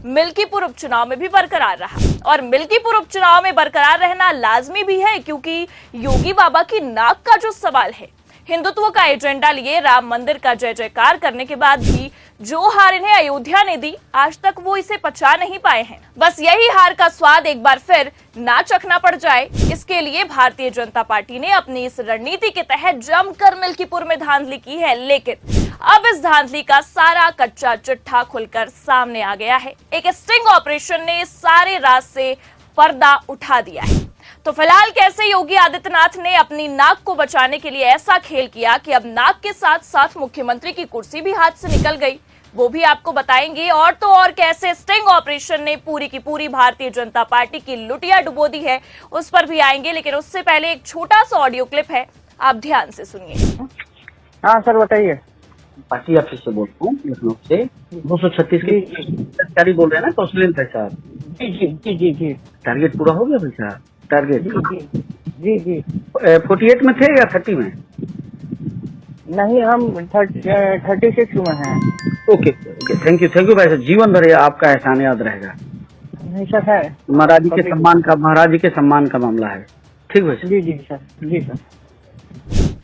मिल्कीपुर उपचुनाव में भी बरकरार रहा। और मिल्कीपुर उपचुनाव में बरकरार रहना लाजमी भी है, क्योंकि योगी बाबा की नाक का जो सवाल है, हिंदुत्व का एजेंडा लिए राम मंदिर का जय जयकार करने के बाद भी जो हार इन्हें अयोध्या ने दी, आज तक वो इसे पचा नहीं पाए हैं। बस यही हार का स्वाद एक बार फिर ना चखना पड़ जाए, इसके लिए भारतीय जनता पार्टी ने अपनी इस रणनीति के तहत जमकर मिल्कीपुर में धांधली की है। लेकिन अब इस धांधली का सारा कच्चा चिट्ठा खुलकर सामने आ गया है। एक स्टिंग ऑपरेशन ने सारे राज से पर्दा उठा दिया है। तो फिलहाल कैसे योगी आदित्यनाथ ने अपनी नाक को बचाने के लिए ऐसा खेल किया कि अब नाक के साथ साथ मुख्यमंत्री की कुर्सी भी हाथ से निकल गई, वो भी आपको बताएंगे। और तो और कैसे स्टिंग ऑपरेशन ने पूरी की पूरी भारतीय जनता पार्टी की लुटिया डुबो दी है, उस पर भी आएंगे। लेकिन उससे पहले एक छोटा सा ऑडियो क्लिप है, आप ध्यान से सुनिए। हाँ सर बताइए। पार्टी ऑफिस से बोलता हूँ, लखनऊ से 236 की अधिकारी बोल रहे हैं ना, कौशलेंद्र भाई साहब? जी जी जी जी जी। टारगेट पूरा हो गया भाई साहब? टारगेट जी जी 48 में थे या 30 में? नहीं, हम 36 में हैं। ओके ओके, थैंक यू भाई साहब, जीवन भर आपका एहसान याद रहेगा। नहीं सर है, महाराज जी के सम्मान का मामला है। ठीक है जी जी सर, जी सर।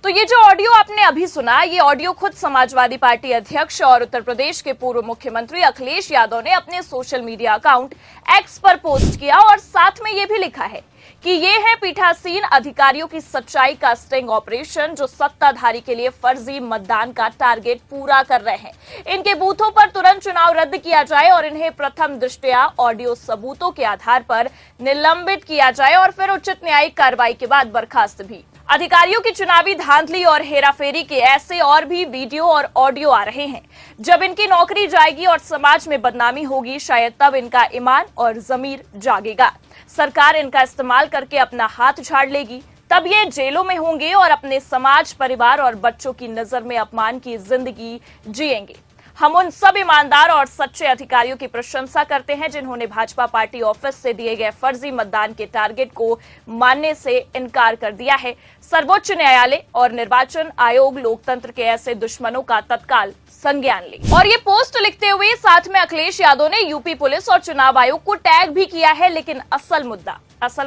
तो ये जो ऑडियो आपने अभी सुना, ये ऑडियो खुद समाजवादी पार्टी अध्यक्ष और उत्तर प्रदेश के पूर्व मुख्यमंत्री अखिलेश यादव ने अपने सोशल मीडिया अकाउंट एक्स पर पोस्ट किया और साथ में ये भी लिखा है कि ये है पीठासीन अधिकारियों की सच्चाई का स्टिंग ऑपरेशन, जो सत्ताधारी के लिए फर्जी मतदान का टारगेट पूरा कर रहे हैं। इनके बूथों पर तुरंत चुनाव रद्द किया जाए और इन्हें प्रथम दृष्टया ऑडियो सबूतों के आधार पर निलंबित किया जाए और फिर उचित न्यायिक कार्रवाई के बाद बर्खास्त भी। अधिकारियों की चुनावी धांधली और हेराफेरी के ऐसे और भी वीडियो और ऑडियो आ रहे हैं। जब इनकी नौकरी जाएगी और समाज में बदनामी होगी, शायद तब इनका ईमान और जमीर जागेगा। सरकार इनका इस्तेमाल करके अपना हाथ झाड़ लेगी, तब ये जेलों में होंगे और अपने समाज, परिवार और बच्चों की नजर में अपमान की जिंदगी जिएंगे। हम उन सब ईमानदार और सच्चे अधिकारियों की प्रशंसा करते हैं जिन्होंने भाजपा पार्टी ऑफिस से दिए गए फर्जी मतदान के टारगेट को मानने से इनकार कर दिया है। सर्वोच्च न्यायालय और निर्वाचन आयोग लोकतंत्र के ऐसे दुश्मनों का तत्काल संज्ञान ले। और ये पोस्ट लिखते हुए साथ में अखिलेश यादव ने यूपी पुलिस और चुनाव आयोग को टैग भी किया है। लेकिन असल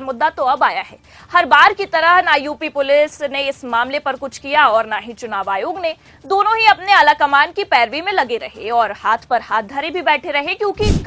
मुद्दा तो अब आया है। हर बार की तरह ना यूपी पुलिस ने इस मामले पर कुछ किया और ना ही चुनाव आयोग ने। दोनों ही अपने आलाकमान की पैरवी में लगे रहे और हाथ पर हाथ धरे भी बैठे रहे, क्योंकि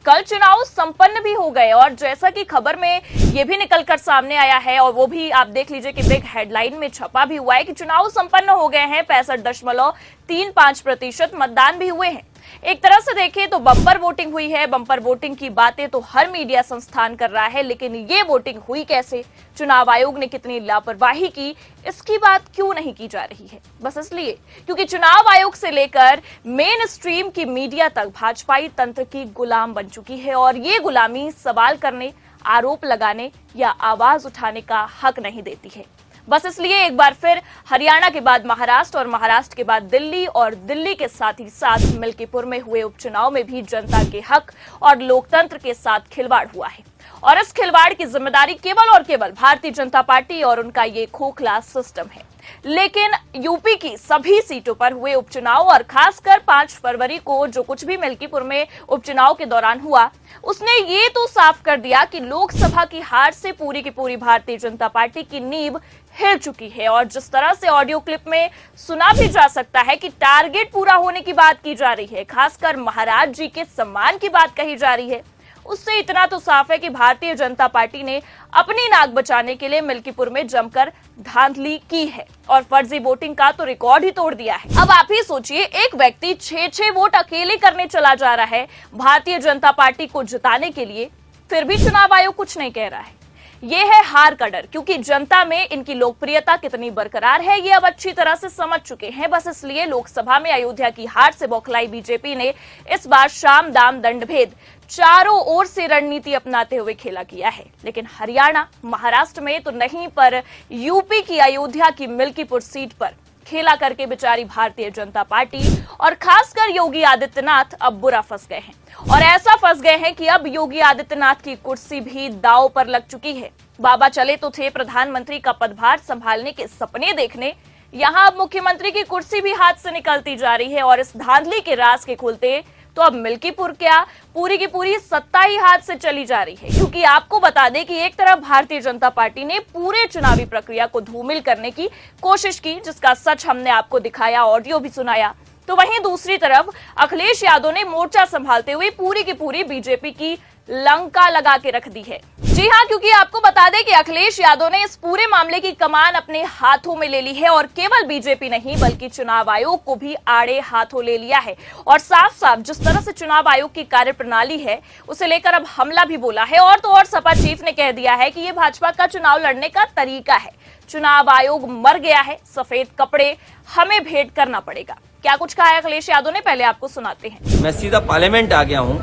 कल चुनाव संपन्न भी हो गए। और जैसा कि खबर में ये भी निकलकर सामने आया है, और वो भी आप देख लीजिए कि बिग हेडलाइन में छपा भी हुआ है कि चुनाव संपन्न हो गए हैं, 65.35% मतदान भी हुए हैं। एक तरह से देखें तो बम्पर वोटिंग हुई है। बम्पर वोटिंग की बातें तो हर मीडिया संस्थान कर रहा है, लेकिन ये वोटिंग हुई कैसे, चुनाव आयोग ने कितनी लापरवाही की, इसकी बात क्यों नहीं की जा रही है? बस इसलिए क्योंकि चुनाव आयोग से लेकर मेन स्ट्रीम की मीडिया तक भाजपाई तंत्र की गुलाम बन चुकी है। और ये गुलामी सवाल करने, आरोप लगाने या आवाज उठाने का हक नहीं देती है। बस इसलिए एक बार फिर हरियाणा के बाद महाराष्ट्र और महाराष्ट्र के बाद दिल्ली और दिल्ली के साथ ही साथ मिल्कीपुर में हुए उपचुनाव में भी जनता के हक और लोकतंत्र के साथ खिलवाड़ हुआ है। और इस खिलवाड़ की जिम्मेदारी केवल और केवल भारतीय जनता पार्टी और उनका ये खोखला सिस्टम है। लेकिन यूपी की सभी सीटों पर हुए उपचुनाव और खासकर 5 फरवरी को जो कुछ भी मिल्कीपुर में उपचुनाव के दौरान हुआ, उसने ये तो साफ कर दिया कि लोकसभा की हार से पूरी की पूरी भारतीय जनता पार्टी की नींव हिल चुकी है। और जिस तरह से ऑडियो क्लिप में सुना भी जा सकता है कि टारगेट पूरा होने की बात की जा रही है, खासकर महाराज जी के सम्मान की बात कही जा रही है, उससे इतना तो साफ है कि भारतीय जनता पार्टी ने अपनी नाक बचाने के लिए मिल्कीपुर में जमकर धांधली की है और फर्जी वोटिंग का तो रिकॉर्ड ही तोड़ दिया है। अब आप ही सोचिए, एक व्यक्ति 6 वोट अकेले करने चला जा रहा है भारतीय जनता पार्टी को जिताने के लिए, फिर भी चुनाव आयोग कुछ नहीं कह रहा है। ये है हार का डर, क्योंकि जनता में इनकी लोकप्रियता कितनी बरकरार है ये अब अच्छी तरह से समझ चुके हैं। बस इसलिए लोकसभा में अयोध्या की हार से बौखलाई बीजेपी ने इस बार शाम दाम दंड भेद चारों ओर से रणनीति अपनाते हुए खेला किया है। लेकिन हरियाणा, महाराष्ट्र में तो नहीं, पर यूपी की अयोध्या की मिल्कीपुर सीट पर खेला करके बेचारी भारतीय जनता पार्टी और खासकर योगी आदित्यनाथ अब बुरा फंस गए हैं। और ऐसा फंस गए हैं कि अब योगी आदित्यनाथ की कुर्सी भी दांव पर लग चुकी है। बाबा चले तो थे प्रधानमंत्री का पदभार संभालने के सपने देखने, यहाँ अब मुख्यमंत्री की कुर्सी भी हाथ से निकलती जा रही है। और इस धांधली के राज के खुलते तो अब मिल्कीपुर क्या पूरी की पूरी सत्ता ही हाथ से चली जा रही है, क्योंकि आपको बता दें कि एक तरफ भारतीय जनता पार्टी ने पूरे चुनावी प्रक्रिया को धूमिल करने की कोशिश की, जिसका सच हमने आपको दिखाया, ऑडियो भी सुनाया, तो वहीं दूसरी तरफ अखिलेश यादव ने मोर्चा संभालते हुए पूरी की पूरी बीजेपी की लंका लगा के रख दी है। जी हां, क्योंकि आपको बता दें कि अखिलेश यादव ने इस पूरे मामले की कमान अपने हाथों में ले ली है और केवल बीजेपी नहीं बल्कि चुनाव आयोग को भी आड़े हाथों ले लिया है और साफ साफ जिस तरह से चुनाव आयोग की कार्यप्रणाली है उसे लेकर अब हमला भी बोला है। और तो और सपा चीफ ने कह दिया है कि ये भाजपा का चुनाव लड़ने का तरीका है, चुनाव आयोग मर गया है, सफेद कपड़े हमें भेंट करना पड़ेगा। क्या कुछ कहा है अखिलेश यादव ने, पहले आपको सुनाते हैं। मैं सीधा पार्लियामेंट आ गया हूं।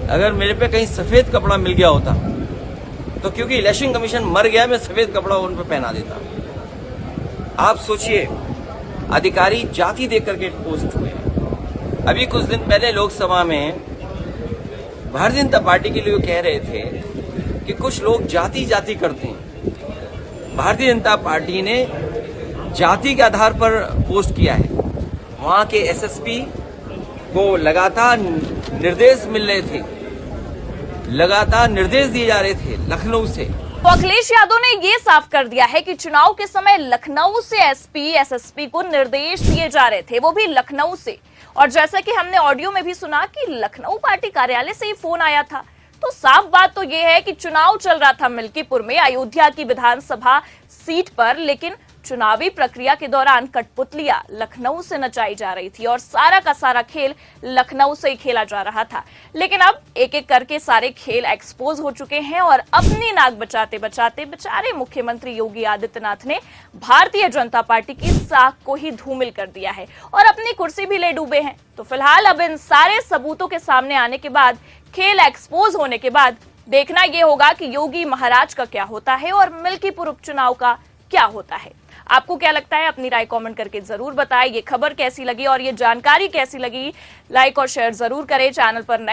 अगर मेरे पे कहीं सफेद कपड़ा मिल गया होता तो क्योंकि इलेक्शन कमीशन मर गया, मैं सफेद कपड़ा उन पे पहना देता। आप सोचिए, अधिकारी जाति देख करके पोस्ट हुए हैं। अभी कुछ दिन पहले लोकसभा में भारतीय जनता पार्टी के लिए कह रहे थे कि कुछ लोग जाति जाति करते हैं। भारतीय जनता पार्टी ने जाति के आधार पर पोस्ट किया है। वहां के एसएसपी को लगातार निर्देश मिल रहे थे, लगातार निर्देश दिए जा रहे थे लखनऊ से। तो अखिलेश यादव ने ये साफ कर दिया है कि चुनाव के समय लखनऊ से एसपी एसएसपी को निर्देश दिए जा रहे थे, वो भी लखनऊ से। और जैसा कि हमने ऑडियो में भी सुना कि लखनऊ पार्टी कार्यालय से ही फोन आया था, तो साफ बात तो ये है कि चुनाव चल रहा था मिल्कीपुर में, अयोध्या की विधानसभा सीट पर, लेकिन चुनावी प्रक्रिया के दौरान कठपुतलियां लखनऊ से नचाई जा रही थी और सारा का सारा खेल लखनऊ से ही खेला जा रहा था। लेकिन अब एक एक करके सारे खेल एक्सपोज हो चुके हैं और अपनी नाक बचाते बचाते बेचारे मुख्यमंत्री योगी आदित्यनाथ ने भारतीय जनता पार्टी की साख को ही धूमिल कर दिया है और अपनी कुर्सी भी ले डूबे हैं। तो फिलहाल अब इन सारे सबूतों के सामने आने के बाद, खेल एक्सपोज होने के बाद देखना यह होगा कि योगी महाराज का क्या होता है और मिल्कीपुर उपचुनाव का क्या होता है। आपको क्या लगता है, अपनी राय कमेंट करके जरूर बताएं। ये खबर कैसी लगी और ये जानकारी कैसी लगी, लाइक और शेयर जरूर करें। चैनल पर नए